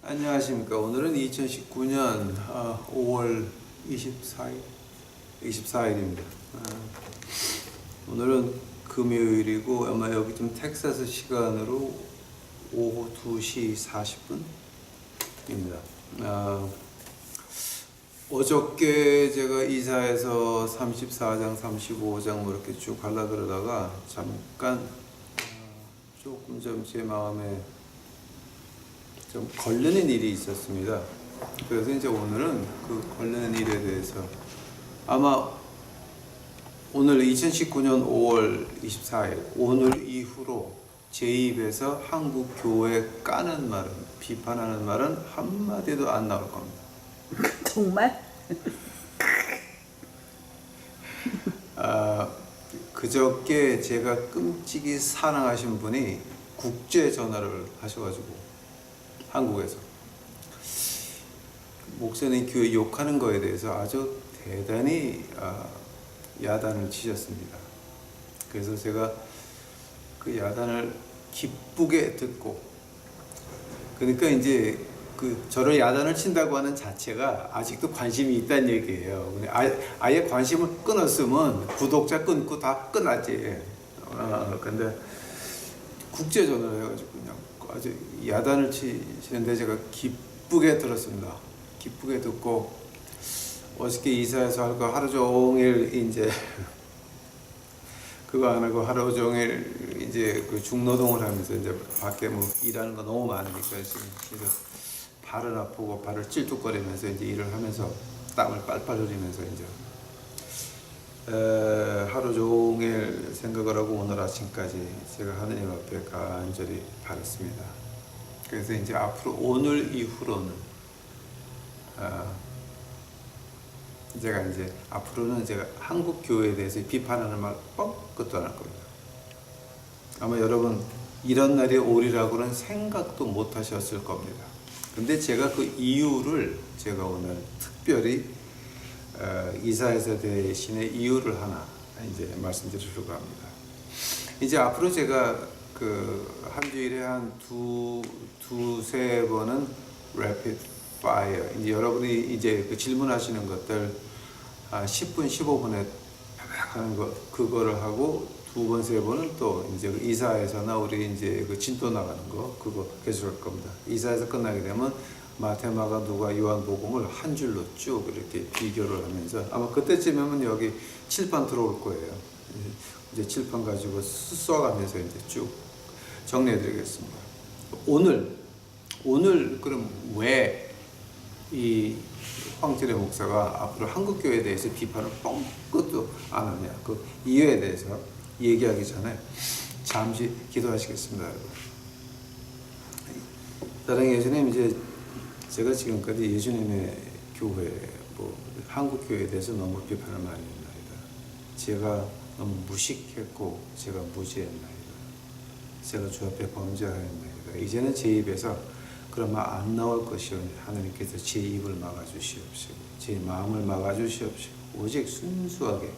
안녕하십니까. 오늘은 2019년 5월 24일입니다. 오늘은 금요일이고 아마 여기 좀 텍사스 시간으로 오후 2시 40분입니다. 어저께 제가 이사해서 34장, 35장 뭐 이렇게 쭉 갈라 그러다가 잠깐 조금 좀 제 마음에 좀 걸리는 일이 있었습니다. 그래서 이제 오늘은 그 걸리는 일에 대해서 아마 오늘 2019년 5월 24일 오늘 이후로 제 입에서 한국 교회 까는 말은, 비판하는 말은 한마디도 안 나올 겁니다. 정말? 그저께 제가 끔찍이 사랑하신 분이 국제 전화를 하셔가지고 한국에서 목사님 교회 욕하는 거에 대해서 아주 대단히 야단을 치셨습니다. 그래서 제가 그 야단을 기쁘게 듣고, 그러니까 이제 그 저를 야단을 친다고 하는 자체가 아직도 관심이 있다는 얘기예요. 근데 아예 관심을 끊었으면 구독자 끊고 다 끝났지. 근데 국제 전화를 해가지고 그냥 아주 야단을 치시는데 제가 기쁘게 들었습니다. 기쁘게 듣고 어저께 이사해서 할 거 하루 종일 이제 그거 안 하고 하루 종일 이제 그 중노동을 하면서 이제 밖에 뭐 일하는 거 너무 많으니까 지금 그래서 발은 아프고 발을 찔뚝거리면서 이제 일을 하면서 땀을 빨빨 흘리면서 이제 하루 종일 생각을 하고 오늘 아침까지 제가 하느님 앞에 간절히 바랐습니다. 그래서 이제 앞으로 오늘 이후로는 제가 이제 앞으로는 제가 한국 교회에 대해서 비판하는 말 뻥끗도 안 할 겁니다. 아마 여러분 이런 날이 오리라고는 생각도 못 하셨을 겁니다. 근데 제가 그 이유를 제가 오늘 특별히 이사회사 대신에 이유를 하나 이제 말씀드리려고 합니다. 이제 앞으로 제가 그 한 주일에 한 두세 번은 rapid fire, 이제 여러분이 이제 그 질문하시는 것들 10분, 15분에 하는 거 그거를 하고 두 번, 세 번은 또 이제 그 이사회사나 우리 이제 그 진도 나가는 거 그거 계속할 겁니다. 이사회사 끝나게 되면 마태, 마가, 누가, 요한복음을 한 줄로 쭉 이렇게 비교를 하면서 아마 그때쯤이면 여기 칠판 들어올 거예요. 이제 칠판 가지고 써가면서 이제 쭉 정리해드리겠습니다. 오늘 그럼 왜 이 황철의 목사가 앞으로 한국 교회에 대해서 비판을 뻥끗도 안 하냐, 그 이유에 대해서 얘기하기 전에 잠시 기도하시겠습니다, 여러분. 사랑의 예수님, 이제 제가 지금까지 예수님의 교회, 한국 교회에 대해서 너무 비판을 많이 했나이다. 제가 너무 무식했고 제가 무지했나이다. 제가 주 앞에 범죄하였나이다. 이제는 제 입에서 그런 말 안 나올 것이오니 하나님께서 제 입을 막아주시옵시고 제 마음을 막아주시옵시고 오직 순수하게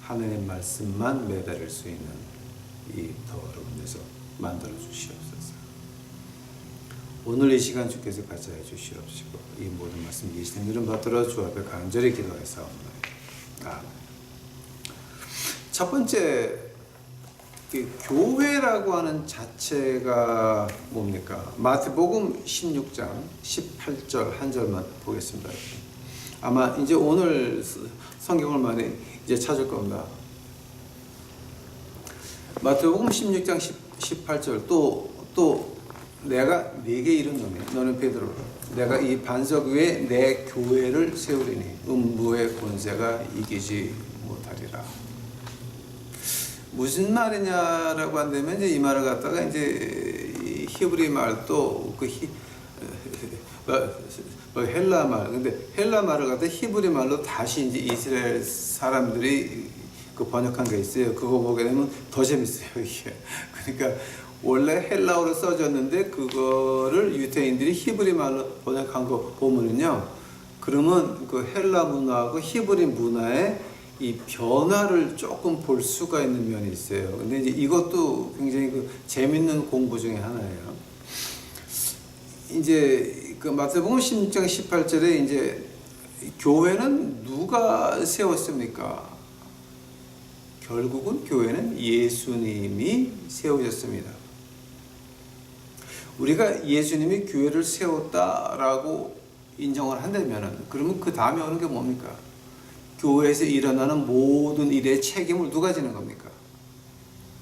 하나님의 말씀만 매달릴 수 있는 이 더러운 데서 만들어 주시옵소서. 오늘 이 시간 주께서 같이 해주시옵시고 이 모든 말씀 예수님 이름 받들어 주 앞에 간절히 기도하사옵나이다. 아멘. 첫 번째, 교회라고 하는 자체가 뭡니까? 마태복음 16장 18절 한 절만 보겠습니다. 아마 이제 오늘 성경을 많이 이제 찾을 겁니다. 마태복음 16장 18절 또 내가 네게 이르노니 너는 베드로라. 내가 이 반석 위에 내 교회를 세우리니 음부의 권세가 이기지 못하리라. 무슨 말이냐라고 한다면 이제 이 말을 갖다가 이제 히브리 말도 그 헬라 말, 근데 헬라 말을 갖다 히브리 말로 다시 이제 이스라엘 사람들이 그 번역한 게 있어요. 그거 보게 되면 더 재밌어요, 이게. 그러니까 원래 헬라어로 써졌는데 그거를 유대인들이 히브리 말로 번역한 거 보면은요, 그러면 그 헬라 문화하고 히브리 문화의 이 변화를 조금 볼 수가 있는 면이 있어요. 근데 이제 이것도 굉장히 그 재밌는 공부 중에 하나예요. 이제 그 마태복음 16장 18절에 이제 교회는 누가 세웠습니까? 결국은 교회는 예수님이 세우셨습니다. 우리가 예수님이 교회를 세웠다라고 인정을 한다면 그러면 그 다음에 오는 게 뭡니까? 교회에서 일어나는 모든 일의 책임을 누가 지는 겁니까?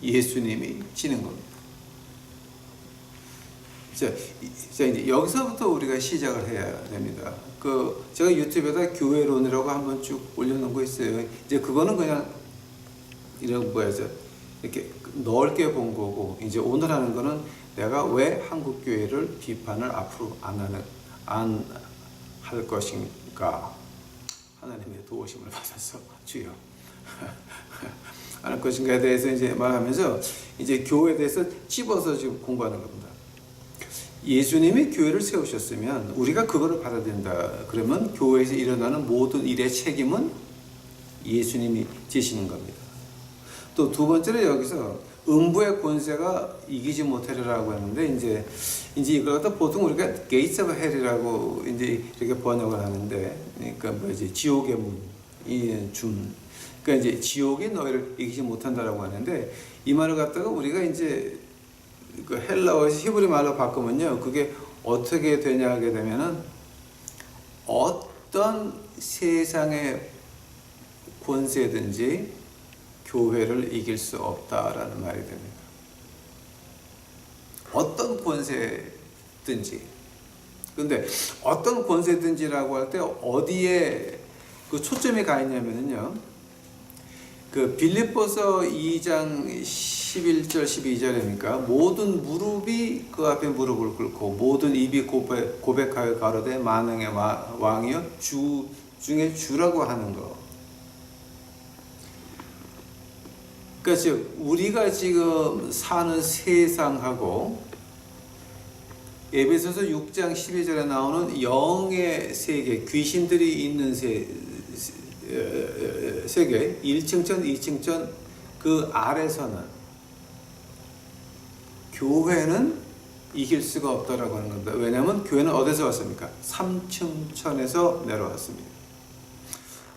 예수님이 지는 겁니다. 자, 이제 여기서부터 우리가 시작을 해야 됩니다. 제가 유튜브에다 교회론이라고 한번 쭉 올려놓은 거 있어요. 이제 그거는 그냥 이런 이렇게 넓게 본 거고, 이제 오늘 하는 거는 내가 왜 한국 교회를 비판을 앞으로 안 할 것인가? 하나님의 도우심을 받아서 주여 안 할 것인가에 대해서 이제 말하면서 이제 교회에 대해서 찝어서 지금 공부하는 겁니다. 예수님이 교회를 세우셨으면 우리가 그거를 받아들인다. 그러면 교회에서 일어나는 모든 일의 책임은 예수님이 지시는 겁니다. 또 두 번째로 여기서 음부의 권세가 이기지 못하리라고 했는데 이제 이걸 갖다 보통 우리가 Gates of Hell이라고 이제 이렇게 번역을 하는데, 그러니까 지옥의 문, 그러니까 이제 지옥이 너희를 이기지 못한다라고 하는데, 이 말을 갖다가 우리가 이제 그 헬라어에서 히브리 말로 바꾸면요, 그게 어떻게 되냐 하게 되면은 어떤 세상의 권세든지 교회를 이길 수 없다라는 말이 됩니다. 어떤 권세든지. 근데 어떤 권세든지라고 할 때 어디에 그 초점이 가 있냐면요, 그 빌립보서 2장 11절 12절이니까 모든 무릎이 그 앞에 무릎을 꿇고 모든 입이 고백하여 가로되 만왕의 왕이여 주 중에 주라고 하는 거. 그러니까 즉 우리가 지금 사는 세상하고 에베소서 6장 12절에 나오는 영의 세계, 귀신들이 있는 세계, 1층천, 2층천 그 아래서는 교회는 이길 수가 없다라고 하는 겁니다. 왜냐하면 교회는 어디서 왔습니까? 3층천에서 내려왔습니다.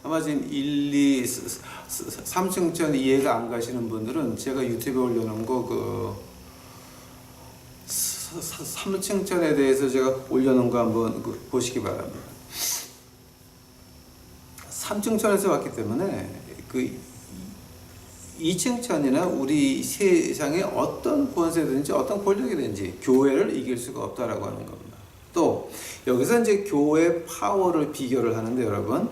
아마 지금 3층천 이해가 안 가시는 분들은 제가 유튜브에 올려놓은 거 3층천에 대해서 제가 올려놓은 거 한번 보시기 바랍니다. 3층천에서 왔기 때문에 그 2층천이나 우리 세상에 어떤 권세든지 어떤 권력이든지 교회를 이길 수가 없다라고 하는 겁니다. 또 여기서 이제 교회의 파워를 비교를 하는데, 여러분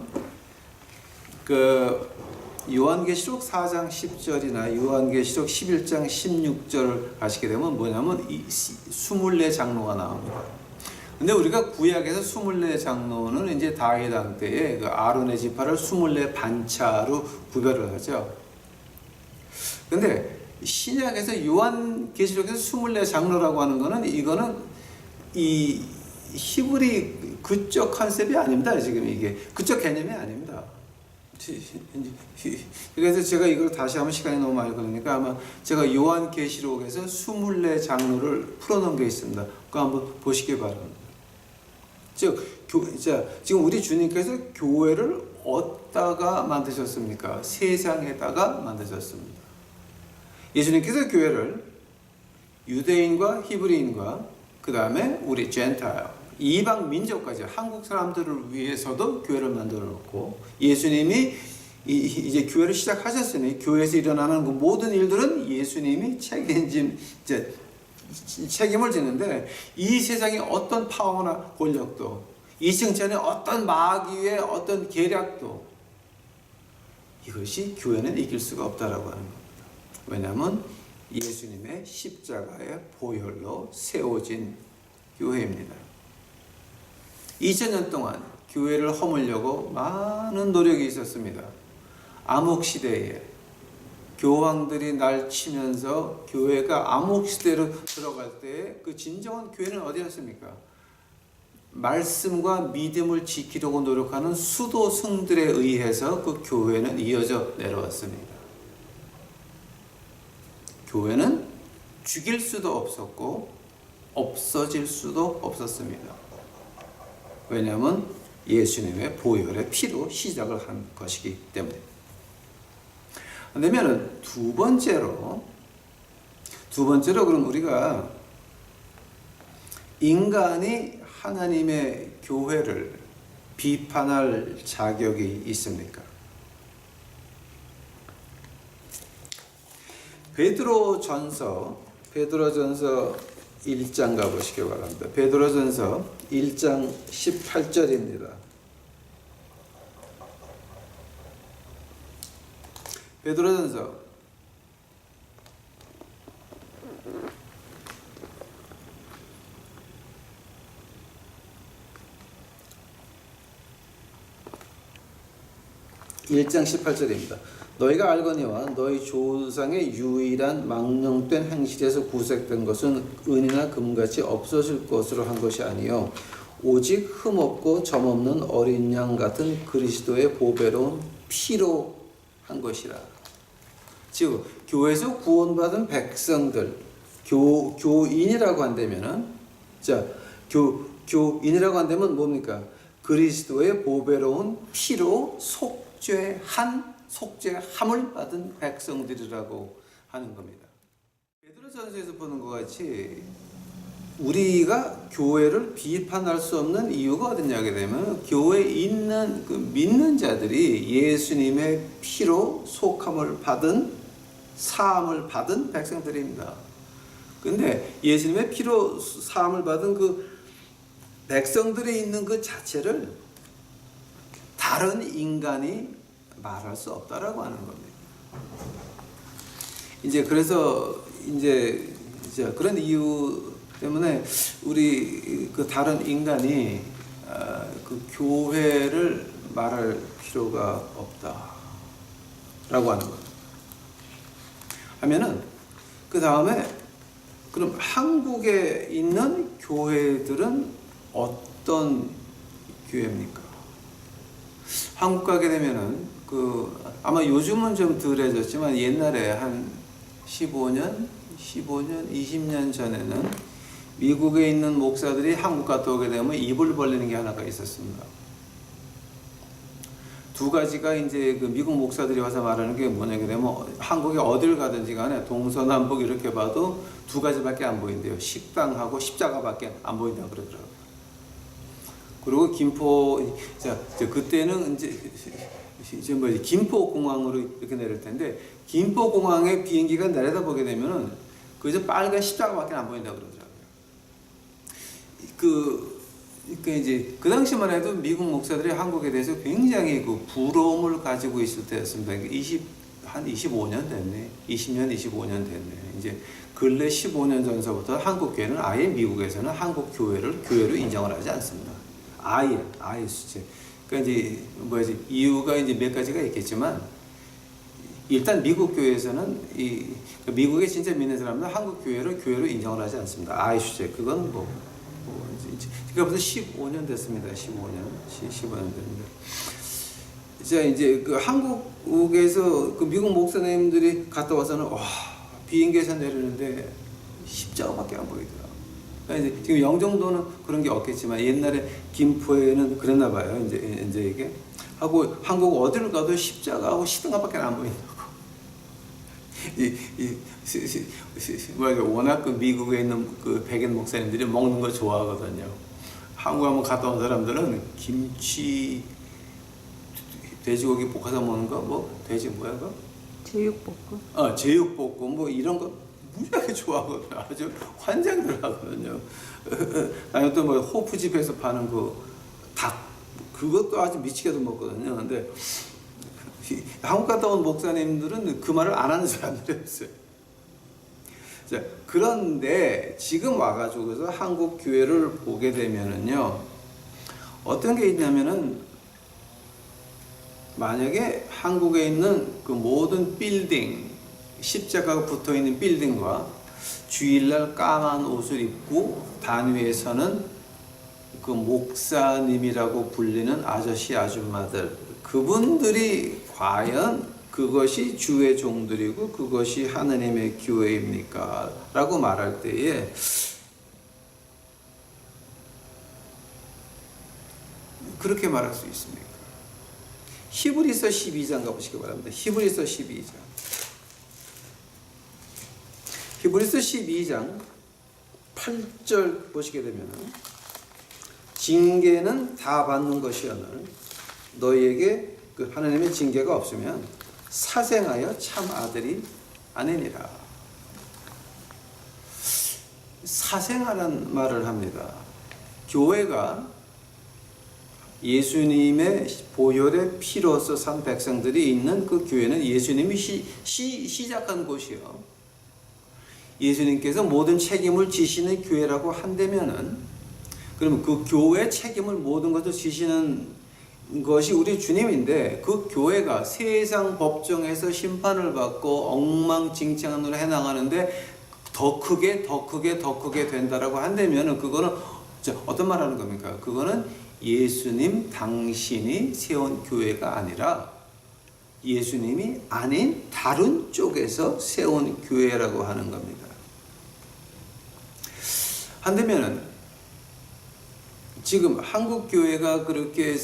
그 요한계시록 4장 10절이나 요한계시록 11장 16절을 가시게 되면 뭐냐면 이 24장로가 나옵니다. 근데 우리가 구약에서 24장로는 이제 다윗 때에 그 아론의 지파를 24반차로 구별을 하죠. 근데 신약에서 요한계시록에서 24장로라고 하는 거는 이거는 이 히브리 그쪽 컨셉이 아닙니다. 지금 이게 그쪽 개념이 아닙니다. 그래서 제가 이걸 다시 한번 시간이 너무 많이 걸리니까 아마 제가 요한계시록에서 24장로를 풀어놓은 게 있습니다. 그거 한번 보시기 바랍니다. 지금 우리 주님께서 교회를 어디다가 만드셨습니까? 세상에다가 만드셨습니다. 예수님께서 교회를 유대인과 히브리인과 그 다음에 우리 젠타일 이방 민족까지 한국 사람들을 위해서도 교회를 만들어 놓고, 예수님이 이제 교회를 시작하셨으니 교회에서 일어나는 그 모든 일들은 예수님이 책임을 지는데, 이 세상에 어떤 파워나 권력도, 이 층천에 어떤 마귀의 어떤 계략도 이것이 교회는 이길 수가 없다라고 하는 겁니다. 왜냐하면 예수님의 십자가의 보혈로 세워진 교회입니다. 2000년 동안 교회를 허물려고 많은 노력이 있었습니다. 암흑시대에 교황들이 날 치면서 교회가 암흑시대로 들어갈 때 그 진정한 교회는 어디였습니까? 말씀과 믿음을 지키려고 노력하는 수도승들에 의해서 그 교회는 이어져 내려왔습니다. 교회는 죽일 수도 없었고 없어질 수도 없었습니다. 왜냐하면 예수님의 보혈의 피로 시작을 한 것이기 때문에. 그러면 두 번째로 그럼 우리가 인간이 하나님의 교회를 비판할 자격이 있습니까? 베드로전서 1장 가보시기 바랍니다. 베드로전서 1장 18절입니다. 베드로전서 1장 18절입니다. 너희가 알거니와 너희 조상의 유일한 망령된 행실에서 구색된 것은 은이나 금같이 없어질 것으로 한 것이 아니요 오직 흠없고 점없는 어린 양 같은 그리스도의 보배로운 피로 한 것이라. 즉 교회에서 구원받은 백성들, 교인이라고 한다면은 교인이라고 한다면 뭡니까? 그리스도의 보배로운 피로 속죄함을 받은 백성들이라고 하는 겁니다. 베드로전서에서 보는 것 같이 우리가 교회를 비판할 수 없는 이유가 어디냐게 되면 교회에 있는 믿는 자들이 예수님의 피로 속함을 받은 사함을 받은 백성들입니다. 근데 예수님의 피로 사함을 받은 그 백성들이 있는 그 자체를 다른 인간이 말할 수 없다라고 하는 겁니다. 이제 그래서 이제 그런 이유 때문에 우리 그 다른 인간이 그 교회를 말할 필요가 없다라고 하는 거예요. 하면은 그 다음에 그럼 한국에 있는 교회들은 어떤 교회입니까? 한국 가게 되면은 아마 요즘은 좀 덜해졌지만 옛날에 한 15년, 20년 전에는 미국에 있는 목사들이 한국 갔다 오게 되면 입을 벌리는 게 하나가 있었습니다. 두 가지가 이제 그 미국 목사들이 와서 말하는 게 뭐냐게 되면 한국에 어딜 가든지 간에 동서남북 이렇게 봐도 두 가지밖에 안 보인대요. 식당하고 십자가밖에 안 보인다 그러더라고요. 그리고 그때는 이제 김포 공항으로 이렇게 내릴 텐데 김포 공항에 비행기가 내려다 보게 되면은 그저 빨간 십자가밖에 안 보인다 그러더라고요. 그러니까 이제 그 당시만 해도 미국 목사들이 한국에 대해서 굉장히 그 부러움을 가지고 있을 때였습니다. 한 25년 됐네. 20년, 25년 됐네. 이제 근래 15년 전서부터 한국 교회는 아예 미국에서는 한국 교회로 인정을 하지 않습니다. 아예 수제. 그러니까 이제 이유가 이제 몇 가지가 있겠지만 일단 미국 교회에서는 미국에 진짜 믿는 사람들은 한국 교회로 인정을 하지 않습니다. 아예 수제. 그건 그러니까 벌써 15년 됐습니다. 15년 됐는데. 자, 이제 그 한국에서 그 미국 목사님들이 갔다 와서는 비행기에서 내리는데 십자가밖에 안 보이더라. 그러니까 이제 지금 영종도는 그런 게 없겠지만 옛날에 김포에는 그랬나 봐요. 이제 이게 하고 한국 어디를 가도 십자가하고 시등가밖에 안 보인다고. 워낙 그 미국에 있는 그 백인 목사님들이 먹는 거 좋아하거든요. 한국 한번 갔다 온 사람들은 김치, 돼지고기 볶아서 먹는 거, 돼지 뭐야 그? 제육볶음. 제육볶음 이런 거 무지하게 좋아하거든요. 아주 환장들 하거든요. 아니면 또 호프집에서 파는 그 닭, 그것도 아주 미치게도 먹거든요. 근데 한국 갔다 온 목사님들은 그 말을 안 하는 사람들이었어요. 자, 그런데 지금 와가지고서 한국 교회를 보게 되면은요, 어떤 게 있냐면은, 만약에 한국에 있는 그 모든 빌딩, 십자가가 붙어 있는 빌딩과 주일날 까만 옷을 입고 단위에서는 그 목사님이라고 불리는 아저씨, 아줌마들, 그분들이 과연 그것이 주의 종들이고 그것이 하나님의 교회입니까? 라고 말할 때에 그렇게 말할 수 있습니까? 히브리서 12장 가보시기 바랍니다. 히브리서 12장. 히브리서 12장 8절 보시게 되면 징계는 다 받는 것이오늘 너희에게 그 하나님의 징계가 없으면 사생하여 참 아들이 아니니라. 사생하라는 말을 합니다. 교회가 예수님의 보혈의 피로서 산 백성들이 있는 그 교회는 예수님이 시작한 곳이요. 예수님께서 모든 책임을 지시는 교회라고 한다면은 그러면 그 교회 책임을 모든 것을 지시는 것이 우리 주님인데 그 교회가 세상 법정에서 심판을 받고 엉망진창으로 해나가는데 더 크게 된다라고 한다면은 그거는 어떤 말 하는 겁니까? 그거는 예수님 당신이 세운 교회가 아니라 예수님이 아닌 다른 쪽에서 세운 교회라고 하는 겁니다. 한다면은 지금 한국 교회가 그렇게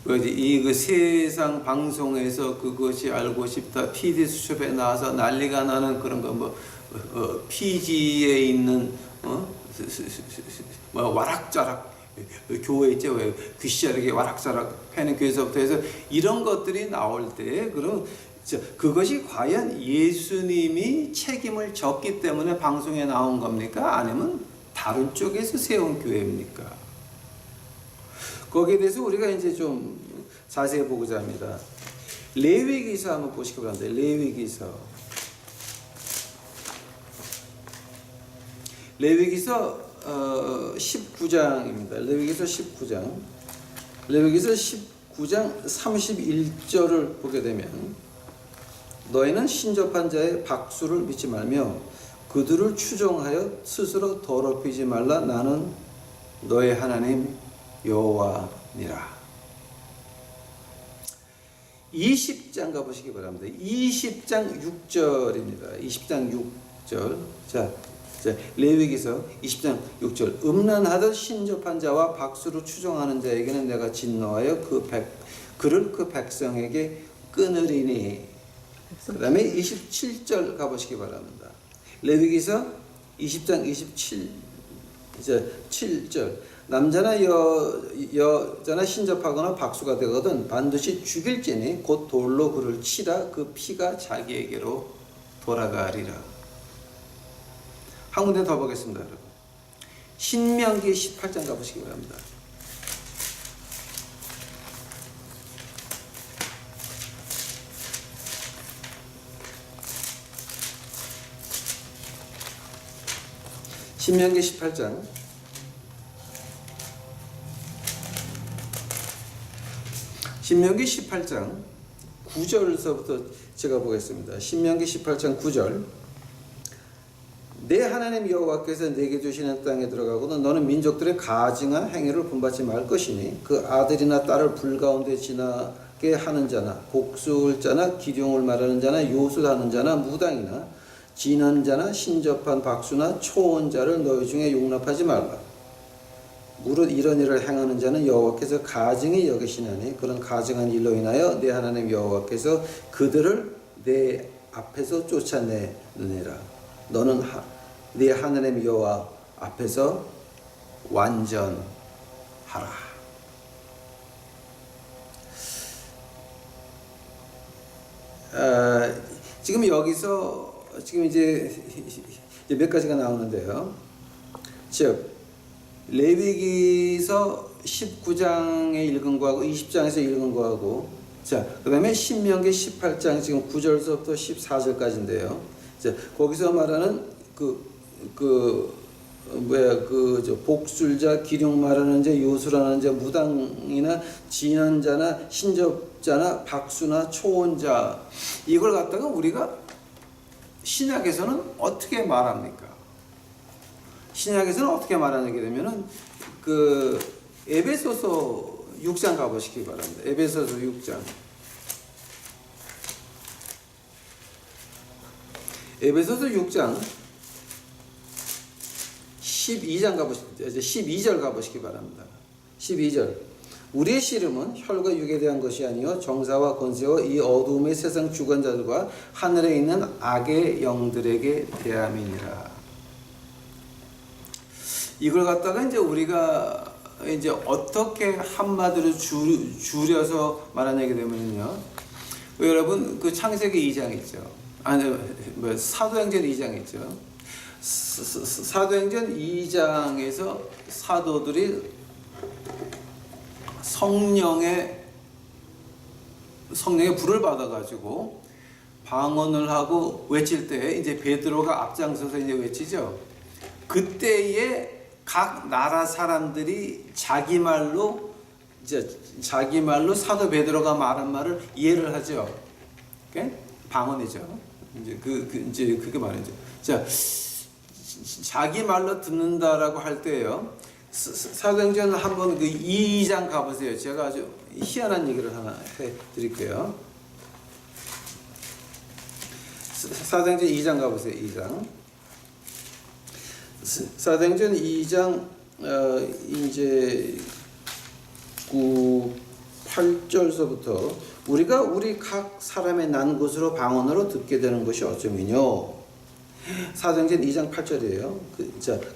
그 세상 방송에서 그것이 알고 싶다 PD 수첩에 나와서 난리가 나는 그런 거 PG에 있는 와락자락 교회 있죠. 왜 귀시자르게 와락자락 패는 교회에서부터 해서 이런 것들이 나올 때 그럼 그것이 과연 예수님이 책임을 졌기 때문에 방송에 나온 겁니까? 아니면 다른 쪽에서 세운 교회입니까? 거기에 대해서 우리가 이제 좀 자세히 보고자 합니다. 레위기서 한번 보시기 바랍니다. 레위기서 19장입니다. 레위기서 19장 31절을 보게 되면 너희는 신접한 자의 박수를 믿지 말며 그들을 추종하여 스스로 더럽히지 말라. 나는 너의 하나님 여호와니라. 20장 가보시기 바랍니다. 20장 6절입니다. 20장 6절. 자, 레위기서 20장 6절. 음란하듯 신접한 자와 박수로 추종하는 자에게는 내가 진노하여 그를 그 백성에게 끊으리니. 그 다음에 27절 가보시기 바랍니다. 레위기서 20장 7절. 남자나 여자나 신접하거나 박수가 되거든 반드시 죽일지니 곧 돌로 그를 치라. 그 피가 자기에게로 돌아가리라. 한 군데 더 보겠습니다, 여러분. 신명기 18장 가보시기 바랍니다. 신명기 18장 9절서부터 제가 보겠습니다. 신명기 18장 9절. 내 하나님 여호와께서 내게 주시는 땅에 들어가고는 너는 민족들의 가증한 행위를 본받지 말 것이니 그 아들이나 딸을 불 가운데 지나게 하는 자나 복수울 자나 기룡을 말하는 자나 요술하는 자나 무당이나 지는 자나 신접한 박수나 초혼 자를 너희 중에 용납하지 말라. 무릇 이런 일을 행하는 자는 여호와께서 가증히 여기시나니 그런 가증한 일로 인하여 내 하나님 여호와께서 그들을 내 앞에서 쫓아내느니라. 너는 내 하나님 여호와 앞에서 완전하라. 지금 여기서 지금 이제 몇 가지가 나오는데요. 즉 레위기서 19장에 읽은 거하고 20장에서 읽은 거하고 자, 그다음에 신명기 18장 지금 9절서부터 14절까지인데요. 자, 거기서 말하는 복술자, 기룡 말하는 자, 요술하는 자, 무당이나 진언자나 신접자나 박수나 초혼자 이걸 갖다가 우리가 신약에서는 어떻게 말합니까? 신약에서는 어떻게 말하게 되면은 그 에베소서 6장 가보시기 바랍니다. 에베소서 6장. 에베소서 6장 12장 가보시기, 이제 12절 가보시기 바랍니다. 12절. 우리의 씨름은 혈과 육에 대한 것이 아니요 정사와 권세와 이 어두움의 세상 주관자들과 하늘에 있는 악의 영들에게 대함이니라. 이걸 갖다가 이제 우리가 이제 어떻게 한마디로 줄여서 말하냐게 되면요. 여러분 그 창세기 2장 있죠. 아니 뭐 사도행전 2장 있죠. 사도행전 2장에서 사도들이 성령의 불을 받아가지고 방언을 하고 외칠 때 이제 베드로가 앞장서서 이제 외치죠. 그때에 각 나라 사람들이 자기 말로 사도 베드로가 말한 말을 이해를 하죠. 방언이죠. 이제 그게 말이죠. 자, 자기 말로 듣는다라고 할 때요. 사도행전 한번 그 2장 가보세요. 제가 아주 희한한 얘기를 하나 해드릴게요. 사도행전 2장 가보세요. 2장. 사도행전 2장 이제 8절서부터 우리가 우리 각 사람의 난 곳으로 방언으로 듣게 되는 것이 어쩌면요. 사도행전 2장 8절이에요.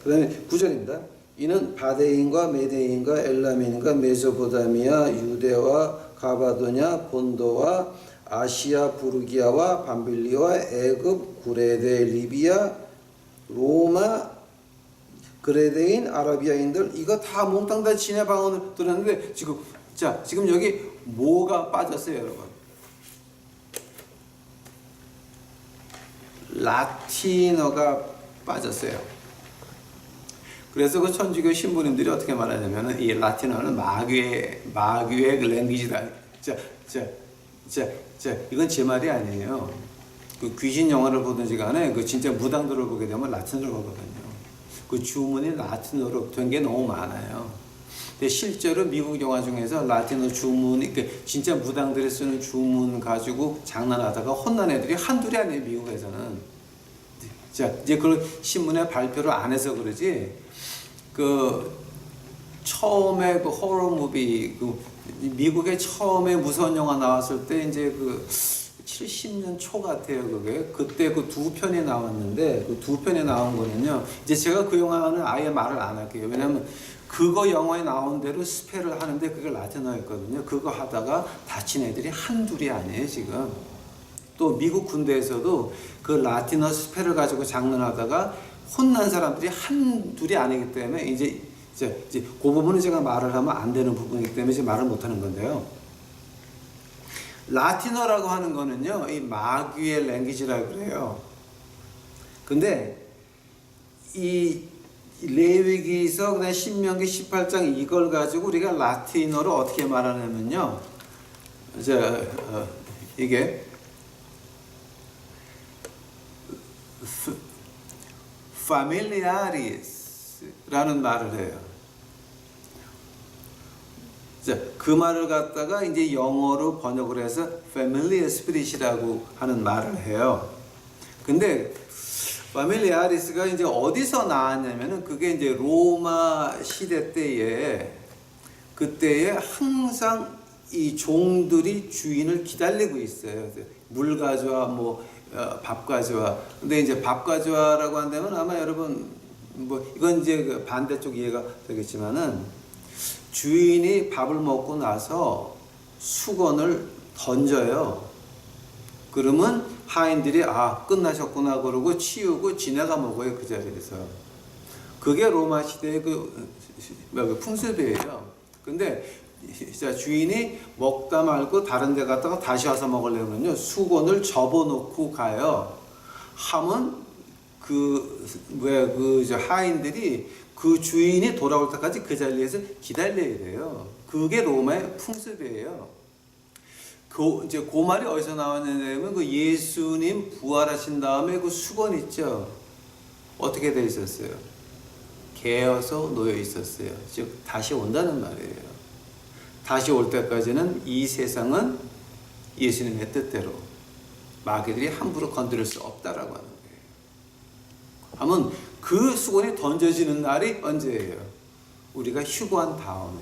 그다음에 9절입니다. 이는 바데인과 메데인과 엘라민과 메소포타미아 유대와 가바도냐 본도와 아시아 부르기아와 밤빌리와 애굽 구레데 리비아 로마 그레데인 아라비아인들 이거 다 몽땅 다 지네 방언을 들었는데 지금 여기 뭐가 빠졌어요, 여러분? 라틴어가 빠졌어요. 그래서 그 천주교 신부님들이 어떻게 말하냐면은 이 라틴어는 마귀의 랭귀지다. 이건 제 말이 아니에요. 그 귀신 영화를 보든지 간에 그 진짜 무당들을 보게 되면 라틴어로 보거든요. 그 주문이 라틴어로 된 게 너무 많아요. 근데 실제로 미국 영화 중에서 라틴어 주문이 진짜 무당들이 쓰는 주문 가지고 장난하다가 혼난 애들이 한둘이 아니에요, 미국에서는. 이제 그걸 신문에 발표를 안 해서 그러지. 그 처음에 그 호러 무비 미국에 처음에 무서운 영화 나왔을 때 이제 그 70년 초 같아요. 그때 그 두 편이 나왔는데 그 두 편이 나온 거는요. 이제 제가 그 영화는 아예 말을 안 할게요. 왜냐면 그거 영화에 나온 대로 스펠을 하는데 그게 라틴어였거든요. 그거 하다가 다친 애들이 한둘이 아니에요, 지금. 또 미국 군대에서도 그 라틴어 스펠을 가지고 장난하다가 혼난 사람들이 한둘이 아니기 때문에 이제 그 부분은 제가 말을 하면 안 되는 부분이기 때문에 이제 말을 못 하는 건데요. 라틴어라고 하는 거는요, 이 마귀의 랭귀지라고 그래요. 근데 이 레위기서 그다음에 신명기 18장 이걸 가지고 우리가 라틴어로 어떻게 말하냐면요. 이게 familiaris라는 말을 해요. 그 말을 갖다가 이제 영어로 번역을 해서 familiar spirit이라고 하는 말을 해요. 근데 familiaris가 이제 어디서 나왔냐면은 그게 이제 로마 시대 때에 그때에 항상 이 종들이 주인을 기다리고 있어요. 물 가져와 밥 가져와. 근데 이제 밥 가져와라고 한다면 아마 여러분 이건 이제 그 반대쪽 이해가 되겠지만은 주인이 밥을 먹고 나서 수건을 던져요. 그러면 하인들이 끝나셨구나 그러고 치우고 지네가 먹어요, 그 자리에서. 그게 로마 시대의 그 풍습이에요. 근데 주인이 먹다 말고 다른 데 갔다가 다시 와서 먹으려면요, 수건을 접어놓고 가요. 하면 하인들이 그 주인이 돌아올 때까지 그 자리에서 기다려야 돼요. 그게 로마의 풍습이에요. 그 말이 어디서 나왔냐면 그 예수님 부활하신 다음에 그 수건 있죠. 어떻게 돼 있었어요? 개어서 놓여 있었어요. 즉 다시 온다는 말이에요. 다시 올 때까지는 이 세상은 예수님의 뜻대로 마귀들이 함부로 건드릴 수 없다라고 하는 거예요. 하면 그 수건이 던져지는 날이 언제예요? 우리가 휴거한 다음에.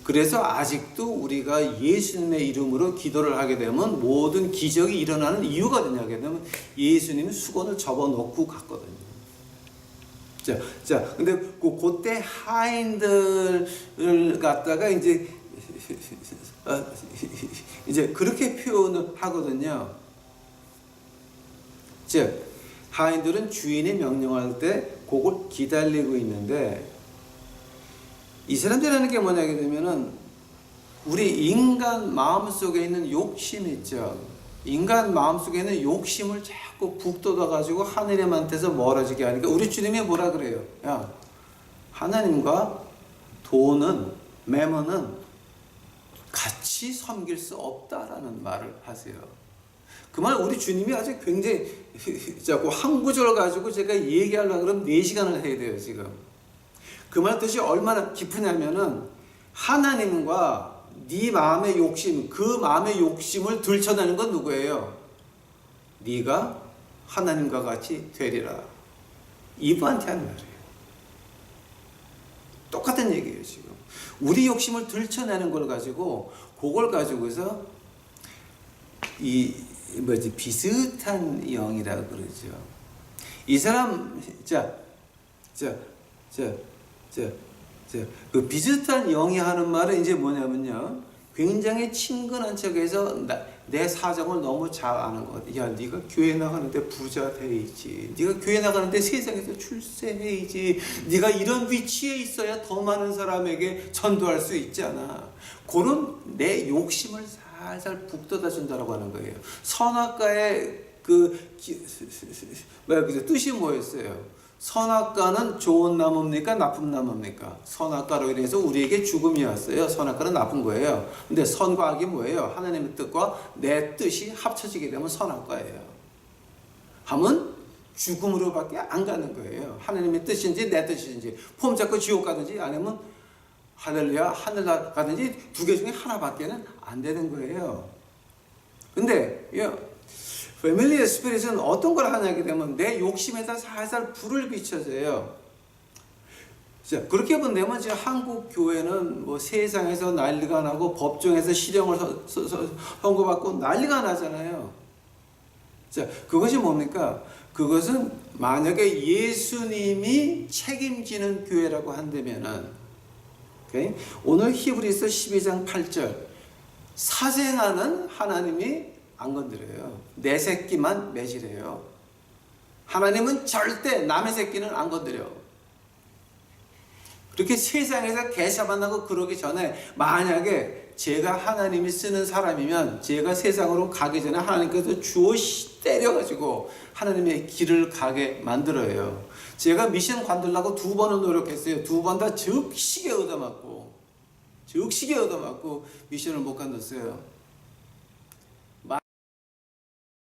그래서 아직도 우리가 예수님의 이름으로 기도를 하게 되면 모든 기적이 일어나는 이유가 뭐냐게 되면 예수님이 수건을 접어놓고 갔거든요. 자, 근데 그때 하인들을 갖다가 이제 그렇게 표현을 하거든요. 즉, 하인들은 주인이 명령할 때 그걸 기다리고 있는데, 이 사람들이라는 게 뭐냐게 되면은 우리 인간 마음속에 있는 욕심 있죠. 인간 마음속에 있는 욕심을 자꾸 북돋아 가지고 하나님한테서 멀어지게 하니까 우리 주님이 뭐라 그래요? 야, 하나님과 돈은, 매mon은 같이 섬길 수 없다라는 말을 하세요. 그 말 우리 주님이 아주 굉장히 자꾸 한 구절 가지고 제가 얘기하려고 그러면 4시간을 해야 돼요, 지금. 그 말 뜻이 얼마나 깊으냐면은 하나님과 네 마음의 욕심, 그 마음의 욕심을 들춰내는 건 누구예요? 네가 하나님과 같이 되리라. 이분한테 하는 말이에요. 똑같은 얘기예요, 지금. 우리 욕심을 들춰내는 걸 가지고, 그걸 가지고서 비슷한 영이라고 그러죠. 이 사람, 그 비슷한 영이 하는 말은 이제 뭐냐면요. 굉장히 친근한 척해서 내 사정을 너무 잘 아는 것 같아. 야, 네가 교회 나가는데 부자 돼야지. 네가 교회 나가는데 세상에서 출세해야지. 네가 이런 위치에 있어야 더 많은 사람에게 전도할 수 있잖아. 그런 내 욕심을 살살 북돋아 준다라고 하는 거예요. 선악과의 뜻이 뭐였어요? 선악과는 좋은 나무입니까? 나쁜 나무입니까? 선악과로 인해서 우리에게 죽음이 왔어요. 선악과는 나쁜 거예요. 근데 선과 악이 뭐예요? 하나님의 뜻과 내 뜻이 합쳐지게 되면 선악과예요. 하면 죽음으로밖에 안 가는 거예요. 하나님의 뜻인지 내 뜻인지. 폼 잡고 지옥 가든지 아니면 할렐루야 하늘 가든지 두 개 중에 하나밖에는 안 되는 거예요. 근데 패밀리의 스피릿은 어떤 걸 하냐게 되면 내 욕심에다 살살 불을 비춰줘요. 자, 그렇게 본다면 지금 한국 교회는 뭐 세상에서 난리가 나고 법정에서 실형을 선고받고 난리가 나잖아요. 자, 그것이 뭡니까? 그것은 만약에 예수님이 책임지는 교회라고 한다면은, 오케이? 오늘 히브리서 12장 8절 사생아는 하나님이 안 건드려요. 내 새끼만 매질해요. 하나님은 절대 남의 새끼는 안 건드려. 그렇게 세상에서 개샤만하고 그러기 전에 만약에 제가 하나님이 쓰는 사람이면 제가 세상으로 가기 전에 하나님께서 주어 때려가지고 하나님의 길을 가게 만들어요. 제가 미션 관두려고 2번을 노력했어요. 2번 다 즉시게 얻어맞고 미션을 못 관뒀어요.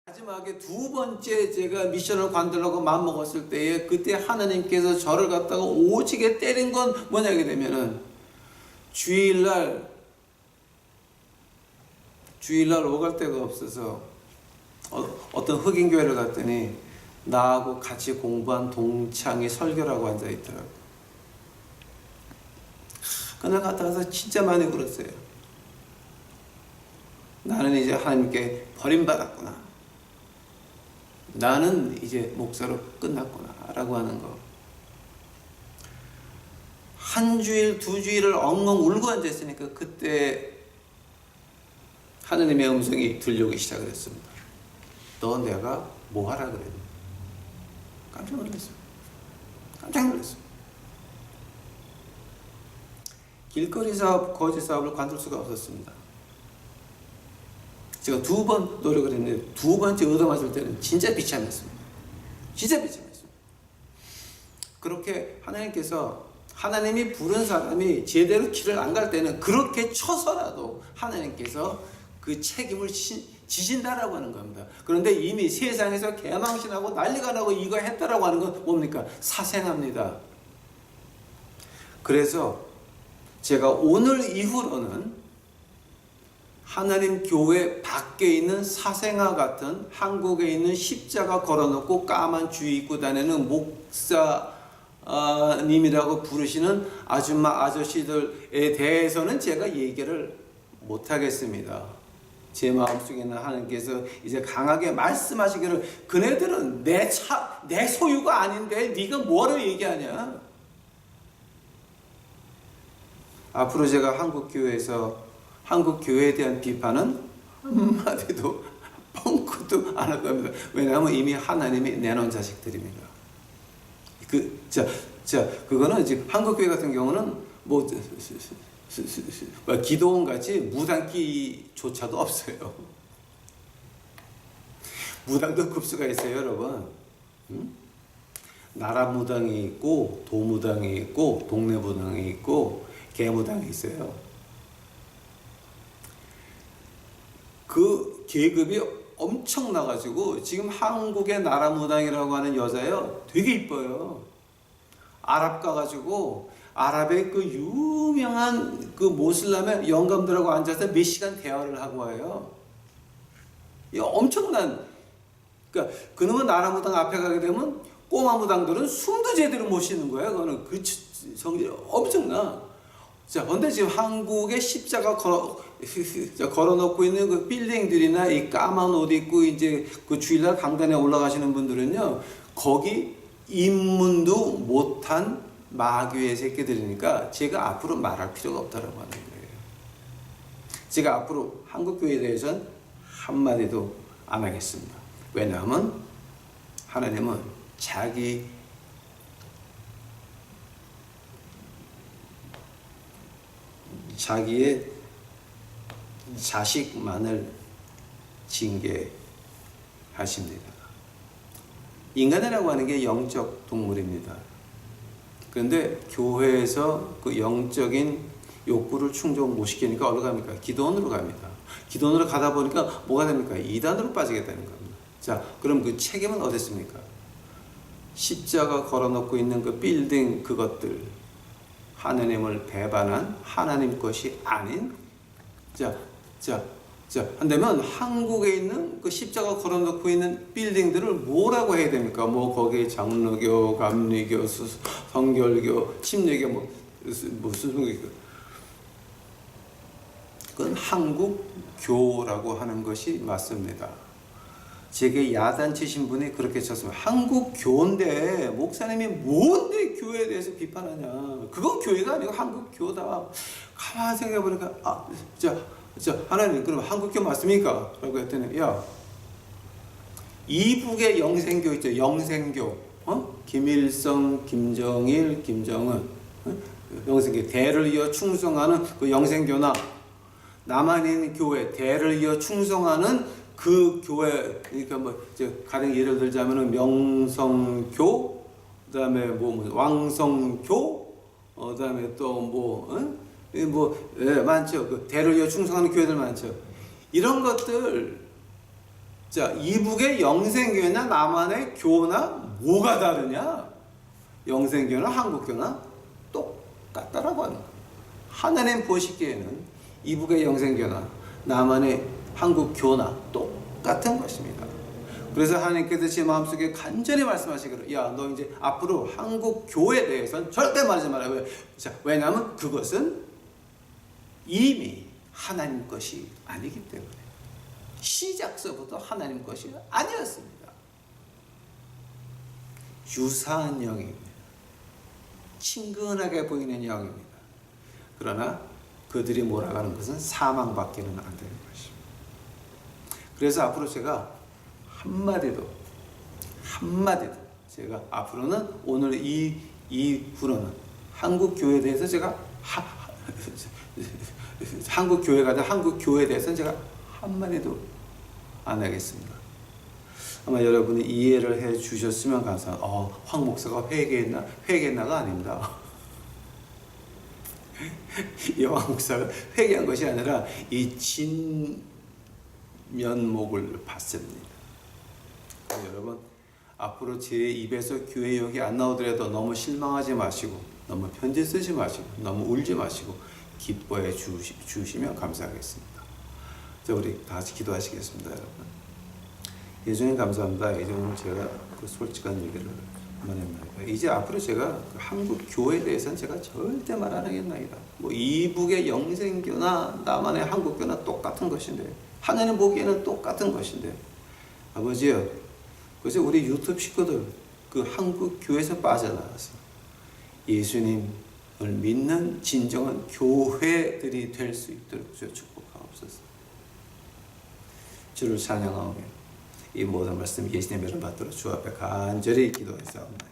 마지막에 2번째 제가 미션을 관두려고 마음먹었을 때에 그때 하나님께서 저를 갖다가 오지게 때린 건 뭐냐게 되면은 주일날 오갈 데가 없어서 어떤 흑인교회를 갔더니 나하고 같이 공부한 동창이 설교라고 앉아있더라고. 그날 갔다 와서 진짜 많이 울었어요. 나는 이제 하나님께 버림받았구나. 나는 이제 목사로 끝났구나 라고 하는 거. 한 주일 2주일을 엉엉 울고 앉아있으니까 그때 하나님의 음성이 들려오기 시작을 했습니다. 너 내가 뭐 하라 그랬니? 깜짝 놀랐어요. 길거리 사업, 거지 사업을 관둘 수가 없었습니다. 제가 2번 노력을 했는데 2번째 얻어맞을 때는 진짜 비참했습니다. 그렇게 하나님이 부른 사람이 제대로 길을 안 갈 때는 그렇게 쳐서라도 하나님께서 그 책임을 지신다라고 하는 겁니다. 그런데 이미 세상에서 개망신하고 난리가 나고 이거 했다라고 하는 건 뭡니까? 사생합니다. 그래서 제가 오늘 이후로는 하나님 교회 밖에 있는 사생아 같은 한국에 있는 십자가 걸어놓고 까만 주의 입고 다니는 목사님이라고 부르시는 아줌마 아저씨들에 대해서는 제가 얘기를 못하겠습니다. 제 마음속에는 하나님께서 이제 강하게 말씀하시기를 그네들은 내 소유가 아닌데 네가 뭐하러 얘기하냐. 앞으로 제가 한국 교회에 대한 비판은 한마디도 뻥끗도 안 할 겁니다. 왜냐하면 이미 하나님이 내놓은 자식들입니다. 그거는 지금 한국 교회 같은 경우는 뭐 기도원 같이 무당기조차도 없어요. 무당도 급수가 있어요, 여러분. 나라 무당이 있고 도무당이 있고 동네 무당이 있고 개무당이 있어요. 그 계급이 엄청나가지고 지금 한국의 나라 무당이라고 하는 여자요 되게 이뻐요. 아랍 가가지고 아랍의 그 유명한 그 모슬람의 영감들하고 앉아서 몇 시간 대화를 하고 와요. 이 엄청난, 그러니까 그놈의 나라 무당 앞에 가게 되면 꼬마 무당들은 숨도 제대로 못 쉬는 거예요. 그거는 그 성질이 엄청나. 자, 근데 지금 한국에 십자가 걸어놓고 있는 그 빌딩들이나 이 까만 옷 입고 이제 그 주일날 강단에 올라가시는 분들은요, 거기 입문도 못한 마귀의 새끼들이니까 제가 앞으로 말할 필요가 없다라고 하는 거예요. 제가 앞으로 한국 교회에 대해서는 한마디도 안 하겠습니다. 왜냐하면 하나님은 자기의 자식만을 징계하십니다. 인간이라고 하는 게 영적 동물입니다. 그런데 교회에서 그 영적인 욕구를 충족 못 시키니까 어디로 갑니까? 기도원으로 갑니다. 기도원으로 가다 보니까 뭐가 됩니까? 이단으로 빠지겠다는 겁니다. 자, 그럼 그 책임은 어디 있습니까? 십자가 걸어놓고 있는 그 빌딩 그것들, 하나님을 배반한 하나님 것이 아닌, 한다면 한국에 있는 그 십자가 걸어놓고 있는 빌딩들을 뭐라고 해야 됩니까? 뭐 거기에 장로교, 감리교, 성결교, 침례교, 무슨 교교? 그건 한국교라고 하는 것이 맞습니다. 제게 야단 치신 분이 그렇게 쳤습니다. 한국교인데 목사님이 뭔데 교회에 대해서 비판하냐? 그건 교회가 아니고 한국교다. 가만히 생각해보니까 하나님 그럼 한국교 맞습니까? 라고 했더니 이북의 영생교 있죠. 영생교. 김일성, 김정일, 김정은. 영생교. 대를 이어 충성하는 그 영생교나 남한에 있는 교회 대를 이어 충성하는 그 교회, 그러니까 가령 예를 들자면은 명성교, 그다음에 왕성교, 그다음에 또 많죠. 그 대를 이어 충성하는 교회들 많죠. 이런 것들, 이북의 영생교회나 남한의 교나 뭐가 다르냐? 영생교나 한국교나 똑같다라고 하는 거예요. 하나님 보시기에는 이북의 영생교나 남한의 한국교나 똑같은 것입니다. 그래서 하나님께서 제 마음속에 간절히 말씀하시기를 너 이제 앞으로 한국교에 대해서는 절대 말하지 마라. 왜냐하면 그것은 이미 하나님 것이 아니기 때문에 시작서부터 하나님 것이 아니었습니다. 유사한 영입니다. 친근하게 보이는 영입니다. 그러나 그들이 몰아가는 것은 사망밖에는 안 되는 것입니다. 그래서 앞으로 제가 한마디도 제가 앞으로는 오늘 이후로는 한국 교회에 대해서 제가 한국 교회가 된 한국 교회에 대해서는 제가 한마디도 안 하겠습니다. 아마 여러분이 이해를 해 주셨으면 감사합니다. 황 목사가 회개했나가 아닙니다. 이 황 목사가 회개한 것이 아니라 이 진면목을 봤습니다. 여러분 앞으로 제 입에서 교회 욕이 안 나오더라도 너무 실망하지 마시고 너무 편지 쓰지 마시고 너무 울지 마시고 기뻐해 주시면 감사하겠습니다. 자, 우리 다 같이 기도하시겠습니다, 여러분. 예수님 감사합니다. 이제 오늘 제가 그 솔직한 얘기를 한번 했나이다. 이제 앞으로 제가 그 한국 교회에 대해서는 제가 절대 말 안 하겠나이다. 뭐 이북의 영생교나 남한의 한국교나 똑같은 것인데, 하나님 보기에는 똑같은 것인데, 아버지요, 그래서 우리 유튜브 식구들 그 한국 교회에서 빠져나와서 예수님을 믿는 진정한 교회들이 될 수 있도록 주여 축복하옵소서. 주를 찬양하오며 이 모든 말씀 예수님의 이름 받들어 주 앞에 간절히 기도했사옵나이다.